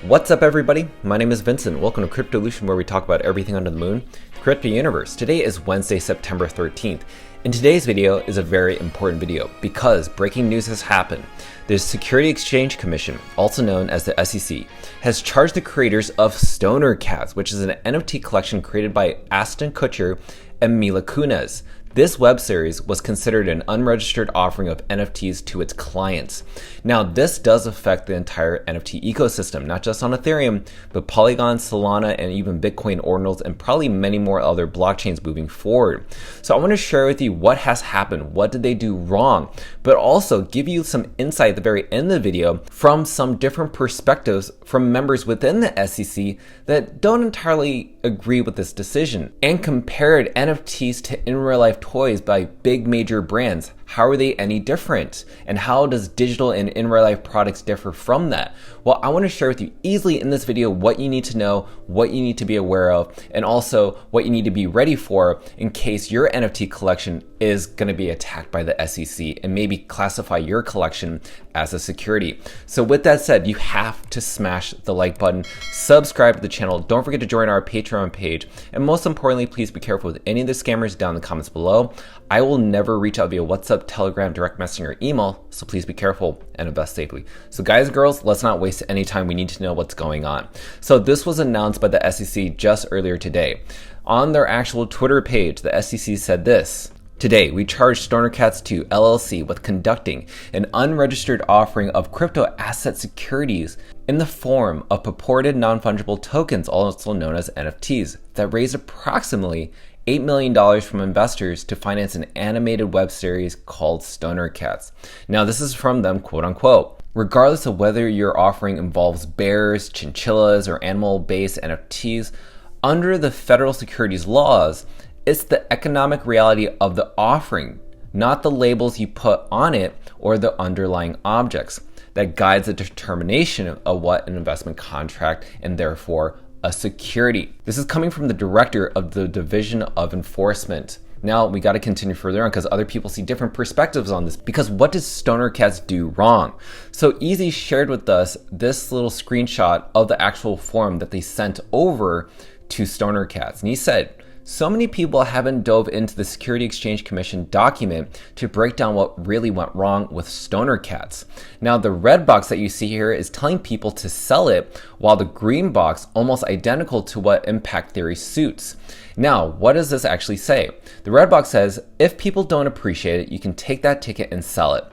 What's up, everybody? My name is Vincent. Welcome to Cryptolution, where we talk about everything under the moon, the crypto universe. Today is Wednesday, September 13th. And today's video is a very important video because breaking news has happened. The Security Exchange Commission, also known as the SEC, has charged the creators of Stoner Cats, which is an NFT collection created by Ashton Kutcher and Mila Kunis. This web series was considered an unregistered offering of NFTs to its clients. Now, this does affect the entire NFT ecosystem, not just on Ethereum, but Polygon, Solana, and even Bitcoin ordinals, and probably many more other blockchains moving forward. So I want to share with you what has happened, what did they do wrong, but also give you some insight at the very end of the video from some different perspectives from members within the SEC that don't entirely agree with this decision, and compared NFTs to in real life toys by big major brands. How are they any different? And how does digital and in real life products differ from that? Well, I want to share with you easily in this video what you need to know, what you need to be aware of, and also what you need to be ready for in case your NFT collection is going to be attacked by the SEC and maybe classify your collection as a security. So with that said, you have to smash the like button, subscribe to the channel, don't forget to join our Patreon page, and most importantly, please be careful with any of the scammers down in the comments below. I will never reach out via WhatsApp, Telegram, direct messaging, or email, so please be careful and invest safely. So guys and girls, let's not waste any time. We need to know what's going on. So this was announced by the SEC just earlier today. On their actual Twitter page, the SEC said this: "Today, we charge Stoner Cats 2 LLC with conducting an unregistered offering of crypto asset securities in the form of purported non-fungible tokens, also known as NFTs, that raised approximately $8 million from investors to finance an animated web series called Stoner Cats." Now, this is from them, quote unquote. "Regardless of whether your offering involves bears, chinchillas, or animal-based NFTs, under the federal securities laws, it's the economic reality of the offering, not the labels you put on it or the underlying objects, that guides the determination of what an investment contract and therefore a security." This is coming from the director of the Division of Enforcement. Now, we got to continue further on because other people see different perspectives on this. Because what does Stoner Cats do wrong? So Easy shared with us this little screenshot of the actual form that they sent over to Stoner Cats. And he said, "So many people haven't dove into the Security Exchange Commission document to break down what really went wrong with Stoner Cats. Now, the red box that you see here is telling people to sell it, while the green box almost identical to what impact theory suits. Now, what does this actually say? The red box says, if people don't appreciate it, you can take that ticket and sell it.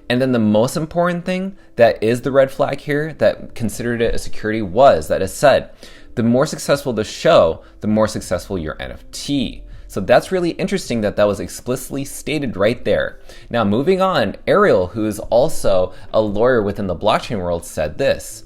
And then the most important thing that is the red flag here that considered it a security was that it said, the more successful the show, the more successful your NFT. So that's really interesting that that was explicitly stated right there. Now, moving on, Ariel, who is also a lawyer within the blockchain world, said this: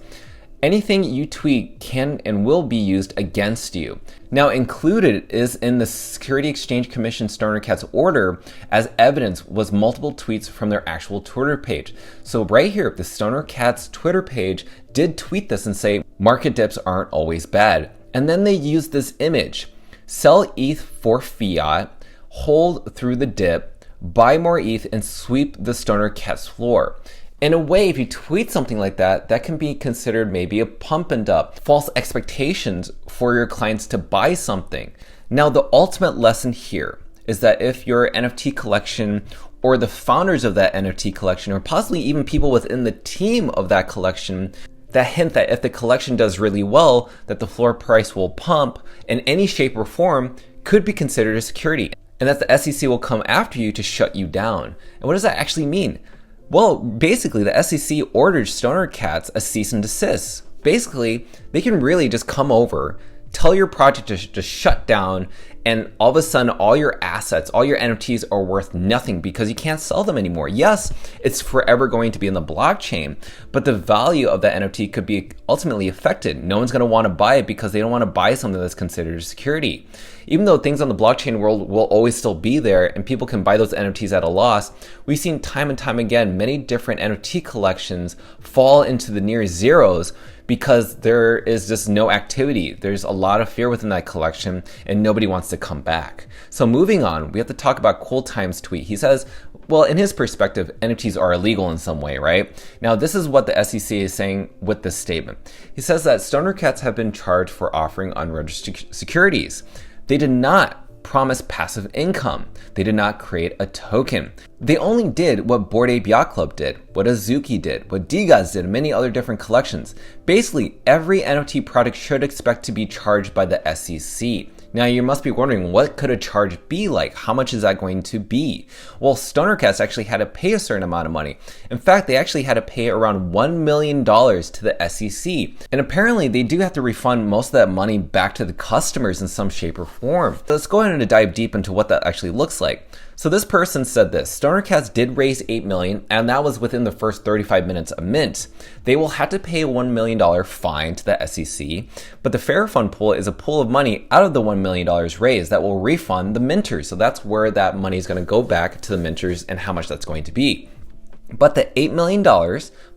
"Anything you tweet can and will be used against you." Now, included is in the Security Exchange Commission Stoner Cats order as evidence was multiple tweets from their actual Twitter page. So right here, the Stoner Cats Twitter page did tweet this and say, "Market dips aren't always bad." And then they used this image: "Sell ETH for fiat, hold through the dip, buy more ETH, and sweep the Stoner Cats floor." In a way, if you tweet something like that, that can be considered maybe a pump and dump, false expectations for your clients to buy something. Now, the ultimate lesson here is that if your NFT collection or the founders of that NFT collection, or possibly even people within the team of that collection, that hint that if the collection does really well, that the floor price will pump in any shape or form, could be considered a security, and that the SEC will come after you to shut you down. And what does that actually mean? Well, basically, the SEC ordered Stoner Cats a cease and desist. Basically, they can really just come over, tell your project to just shut down, and all of a sudden, all your assets, all your NFTs are worth nothing because you can't sell them anymore. Yes, it's forever going to be in the blockchain, but the value of that NFT could be ultimately affected. No one's going to want to buy it because they don't want to buy something that's considered a security. Even though things on the blockchain world will always still be there and people can buy those NFTs at a loss, we've seen time and time again many different NFT collections fall into the near zeros because there is just no activity. There's a lot of fear within that collection and nobody wants to come back. So moving on, we have to talk about Cool Time's tweet. He says, well, in his perspective, NFTs are illegal in some way, right? Now, this is what the SEC is saying with this statement. He says that Stoner Cats have been charged for offering unregistered securities. They did not promise passive income. They did not create a token. They only did what Bored Ape Yacht Club did, what Azuki did, what Digaz did, and many other different collections. Basically, every NFT product should expect to be charged by the SEC. Now, you must be wondering, what could a charge be like? How much is that going to be? Well, Stoner Cats actually had to pay a certain amount of money. In fact, they actually had to pay around $1 million to the SEC. And apparently, they do have to refund most of that money back to the customers in some shape or form. So let's go ahead and dive deep into what that actually looks like. So this person said this: Stoner Cats did raise $8 million, and that was within the first 35 minutes of mint. They will have to pay a $1 million fine to the SEC, but the fair fund pool is a pool of money out of the $1 million raised that will refund the minters. So that's where that money is going to go back to the minters and how much that's going to be. But the $8 million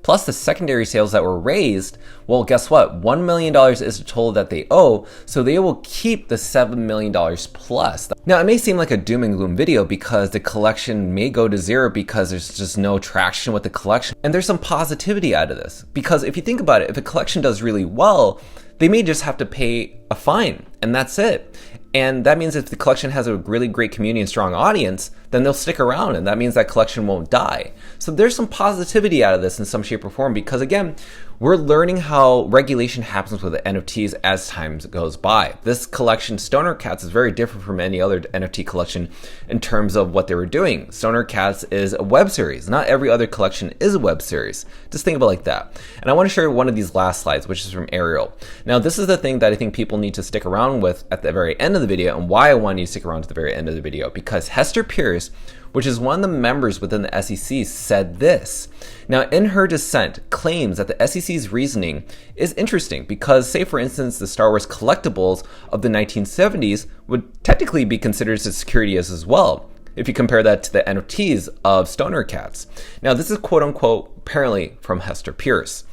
plus the secondary sales that were raised, well, guess what? $1 million is the total that they owe, so they will keep the $7 million plus. Now, it may seem like a doom and gloom video because the collection may go to zero because there's just no traction with the collection. And there's some positivity out of this, because if you think about it, if a collection does really well, they may just have to pay a fine, and that's it. And that means if the collection has a really great community and strong audience, then they'll stick around, and that means that collection won't die. So there's some positivity out of this in some shape or form, because again, we're learning how regulation happens with the NFTs as time goes by. This collection, Stoner Cats, is very different from any other NFT collection in terms of what they were doing. Stoner Cats is a web series. Not every other collection is a web series. Just think about it like that. And I want to share one of these last slides, which is from Ariel. Now, this is the thing that I think people need to stick around with at the very end of the video, and why I want you to stick around to the very end of the video, because Hester Pierce, which is one of the members within the SEC, said this. Now, in her dissent, claims that the SEC's reasoning is interesting because, say for instance, the Star Wars collectibles of the 1970s would technically be considered as securities as well, if you compare that to the NFTs of Stoner Cats. Now, this is quote unquote apparently from Hester Pierce.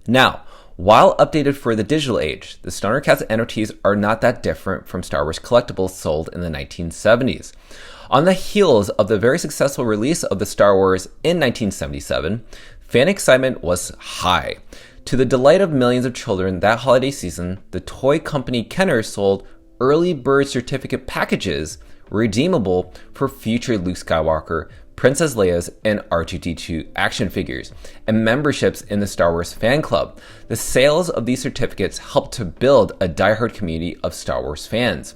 Now, while updated for the digital age, the Stoner Cats NFTs are not that different from Star Wars collectibles sold in the 1970s. On the heels of the very successful release of the Star Wars in 1977, fan excitement was high. To the delight of millions of children that holiday season, the toy company Kenner sold early bird certificate packages redeemable for future Luke Skywalker, Princess Leia's, and R2-D2 action figures, and memberships in the Star Wars fan club. The sales of these certificates helped to build a diehard community of Star Wars fans.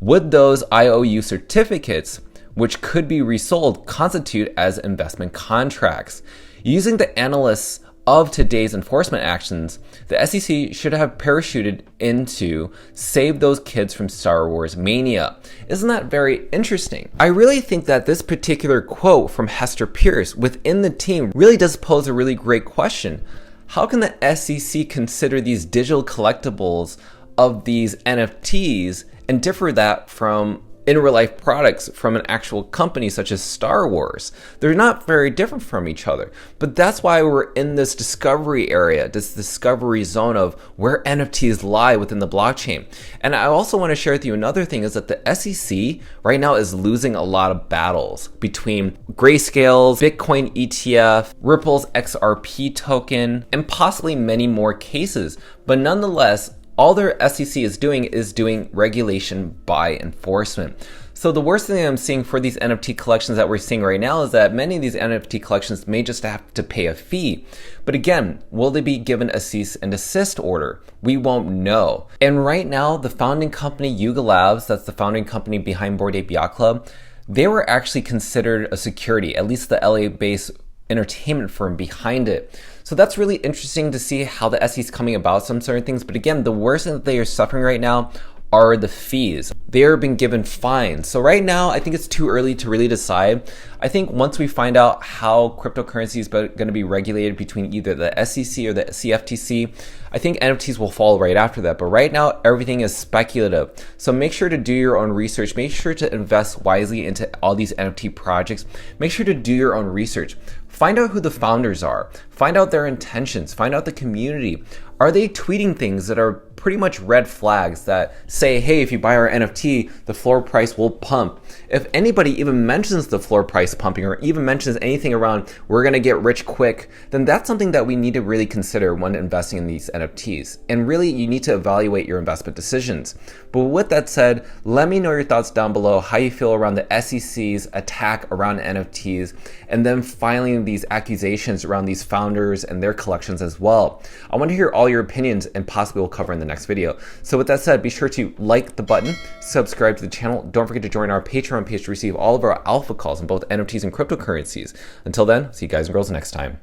Would those IOU certificates, which could be resold, constitute as investment contracts? Using the analysts of today's enforcement actions, the SEC should have parachuted into save those kids from Star Wars mania. Isn't that very interesting? I really think that this particular quote from Hester Pierce within the team really does pose a really great question. How can the SEC consider these digital collectibles of these NFTs and differ that from in real life products from an actual company such as Star Wars? They're not very different from each other, but that's why we're in this discovery area, this discovery zone of where NFTs lie within the blockchain. And I also want to share with you another thing is that the SEC right now is losing a lot of battles between Grayscale's Bitcoin ETF, Ripple's XRP token, and possibly many more cases. But nonetheless, all their SEC is doing regulation by enforcement. So the worst thing I'm seeing for these NFT collections that we're seeing right now is that many of these NFT collections may just have to pay a fee. But again, will they be given a cease and desist order? We won't know. And right now, the founding company Yuga Labs, that's the founding company behind Bored Ape Yacht Club, they were actually considered a security, at least the LA-based entertainment firm behind it. So that's really interesting to see how the SEC is coming about some certain things. But again, the worst thing that they are suffering right now are the fees. They are being given fines. So right now, I think it's too early to really decide. I think once we find out how cryptocurrency is going to be regulated between either the SEC or the CFTC, I think NFTs will follow right after that. But right now, everything is speculative. So make sure to do your own research. Make sure to invest wisely into all these NFT projects. Make sure to do your own research. Find out who the founders are. Find out their intentions. Find out the community. Are they tweeting things that are pretty much red flags that say, hey, if you buy our NFT, the floor price will pump. If anybody even mentions the floor price pumping or even mentions anything around we're going to get rich quick, then that's something that we need to really consider when investing in these NFTs. And really, you need to evaluate your investment decisions. But with that said, let me know your thoughts down below, how you feel around the SEC's attack around NFTs, and then filing these accusations around these founders and their collections as well. I want to hear all your opinions and possibly we'll cover in the next video. So with that said, be sure to like the button, subscribe to the channel. Don't forget to join our Patreon page to receive all of our alpha calls on both NFTs and cryptocurrencies. Until then, see you guys and girls next time.